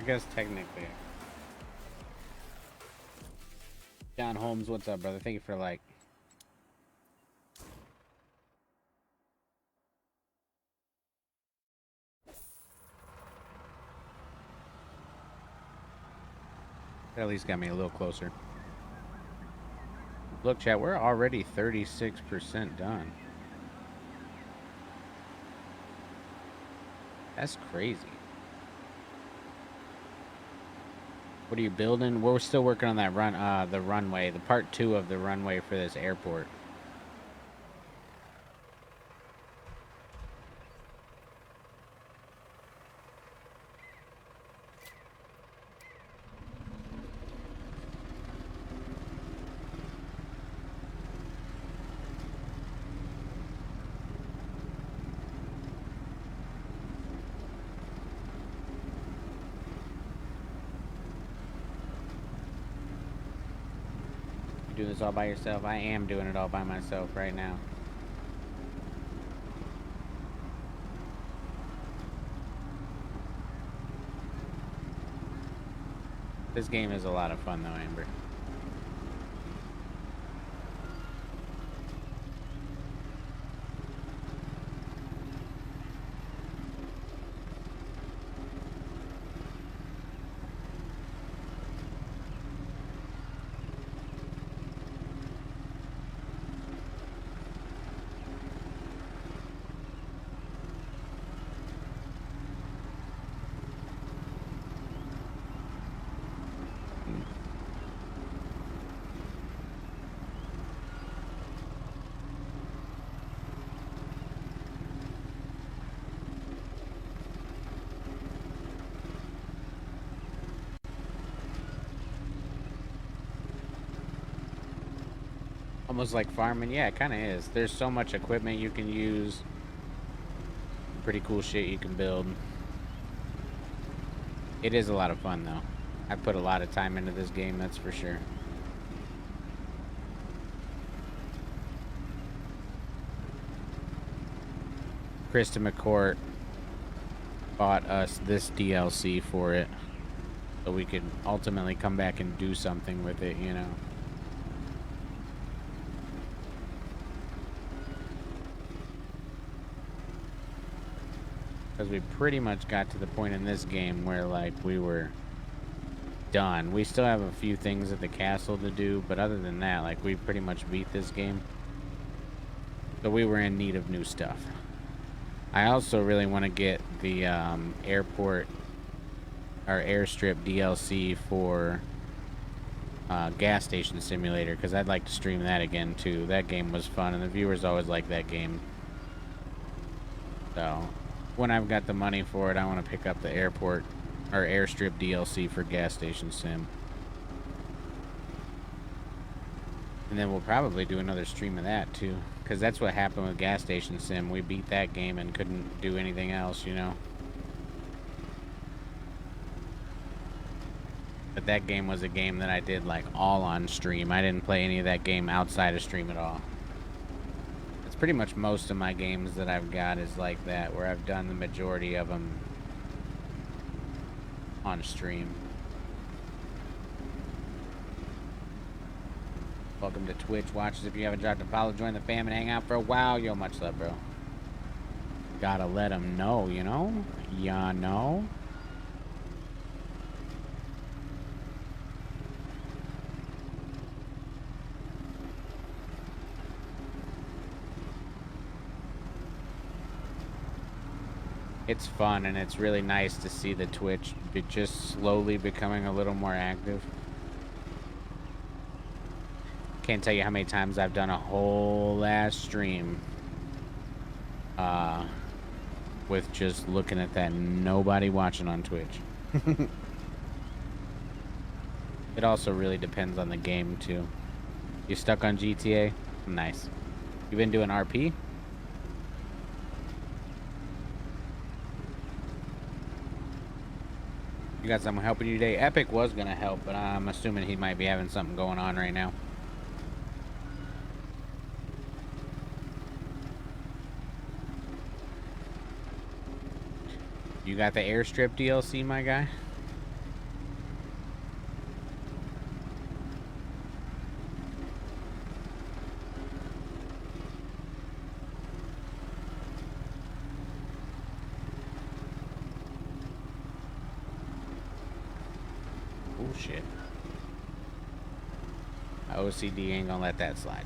guess technically. John Holmes, what's up, brother? Thank you for like. That at least got me a little closer. Look, chat, we're already 36% done. That's crazy. What are you building? We're still working on that the runway, the part 2 of the runway for this airport. You do this all by yourself? I am doing it all by myself right now. This game is a lot of fun though, Amber. Almost like farming. Yeah, it kind of is. There's so much equipment you can use. Pretty cool shit you can build. It is a lot of fun though. I put a lot of time into this game, that's for sure. Krista McCourt bought us this DLC for it, so we could ultimately come back and do something with it, you know. Because we pretty much got to the point in this game where, like, we were done. We still have a few things at the castle to do, but other than that, like, we pretty much beat this game. So we were in need of new stuff. I also really want to get the airport, or airstrip DLC for Gas Station Simulator, because I'd like to stream that again, too. That game was fun, and the viewers always like that game. So when I've got the money for it, I want to pick up the airport or airstrip DLC for Gas Station Sim. And then we'll probably do another stream of that too, because that's what happened with Gas Station Sim. We beat that game and couldn't do anything else, you know. But that game was a game that I did like all on stream. I didn't play any of that game outside of stream at all. Pretty much most of my games that I've got is like that, where I've done the majority of them on stream. Welcome to Twitch watchers. If you haven't dropped a follow, join the fam and hang out for a while. Yo, much love, bro. Gotta let them know, you know? Ya know? It's fun, and it's really nice to see the Twitch just slowly becoming a little more active. Can't tell you how many times I've done a whole ass stream with just looking at that nobody watching on Twitch. It also really depends on the game too. You stuck on GTA? Nice. You been doing RP? You got someone helping you today? Epic was gonna help, but I'm assuming he might be having something going on right now. You got the airstrip DLC, my guy? shit. My OCD ain't gonna let that slide.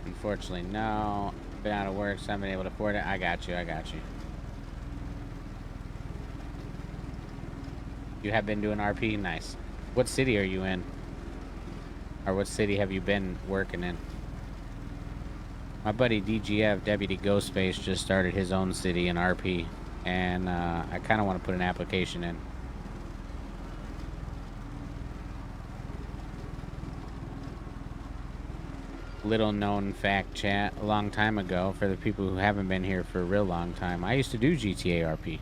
Unfortunately, no. Been out of work, so I haven't been able to afford it. I got you. You have been doing RP? Nice. What city are you in? Or what city have you been working in? My buddy DGF, Deputy Ghostface, just started his own city in RP. And I kind of want to put an application in. Little known fact, chat, a long time ago, for the people who haven't been here for a real long time, I used to do GTA RP.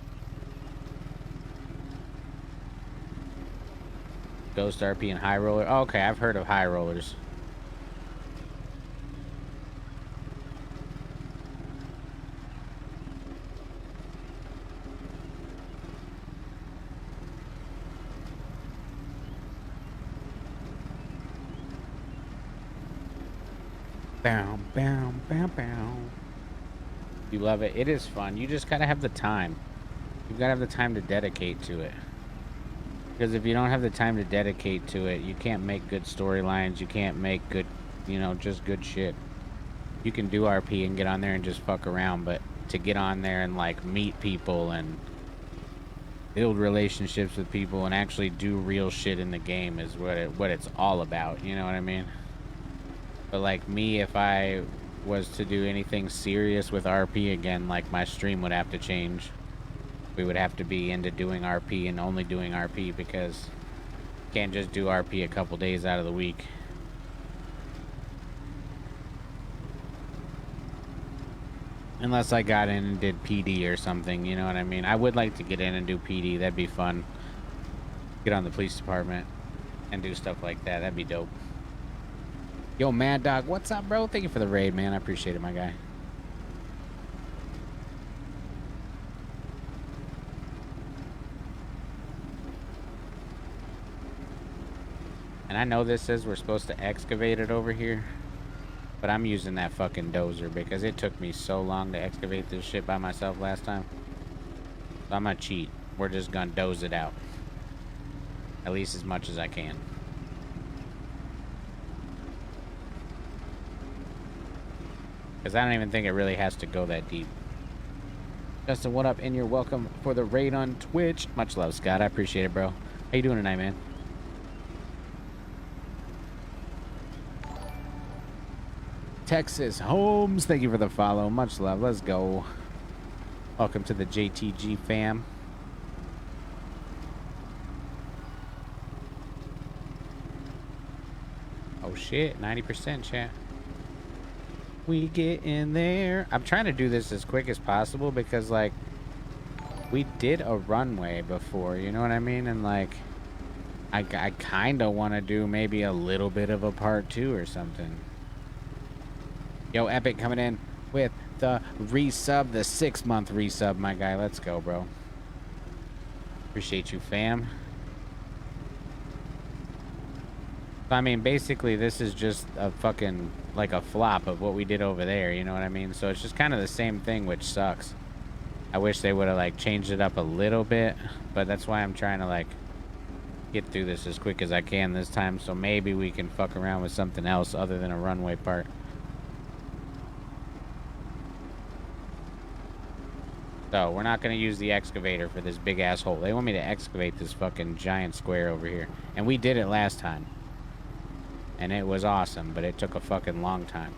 Ghost RP and High Roller. Oh, okay, I've heard of High Rollers. Bow, bow, bow, bow. You love it. It is fun. You just gotta have the time. You've gotta have the time to dedicate to it. Because if you don't have the time to dedicate to it, you can't make good storylines. You can't make good, you know, just good shit. You can do RP and get on there and just fuck around, but to get on there and like meet people and build relationships with people and actually do real shit in the game is what it's all about. You know what I mean? But like me, if I was to do anything serious with RP again, like my stream would have to change. We would have to be into doing RP and only doing RP, because you can't just do RP a couple days out of the week. Unless I got in and did PD or something, you know what I mean? I would like to get in and do PD. That'd be fun. Get on the police department and do stuff like that. That'd be dope. Yo, Mad Dog, what's up, bro? Thank you for the raid, man. I appreciate it, my guy. And I know this says we're supposed to excavate it over here, but I'm using that fucking dozer because it took me so long to excavate this shit by myself last time. So I'm gonna cheat. We're just gonna doze it out. At least as much as I can. Because I don't even think it really has to go that deep. Justin, what up? And you're welcome for the raid on Twitch. Much love, Scott. I appreciate it, bro. How you doing tonight, man? Texas Holmes, thank you for the follow. Much love. Let's go. Welcome to the JTG fam. Oh shit, 90% chat. We get in there. I'm trying to do this as quick as possible because, like, we did a runway before, you know what I mean? And, like, I kind of want to do maybe a little bit of a part 2 or something. Yo, Epic coming in with the resub, the 6-month resub, my guy. Let's go, bro. Appreciate you, fam. I mean, basically, this is just a fucking, like, a flop of what we did over there, you know what I mean? So it's just kind of the same thing, which sucks. I wish they would have, like, changed it up a little bit, but that's why I'm trying to, like, get through this as quick as I can this time, so maybe we can fuck around with something else other than a runway part. So, we're not going to use the excavator for this big-ass hole. They want me to excavate this fucking giant square over here. And we did it last time. And it was awesome, but it took a fucking long time.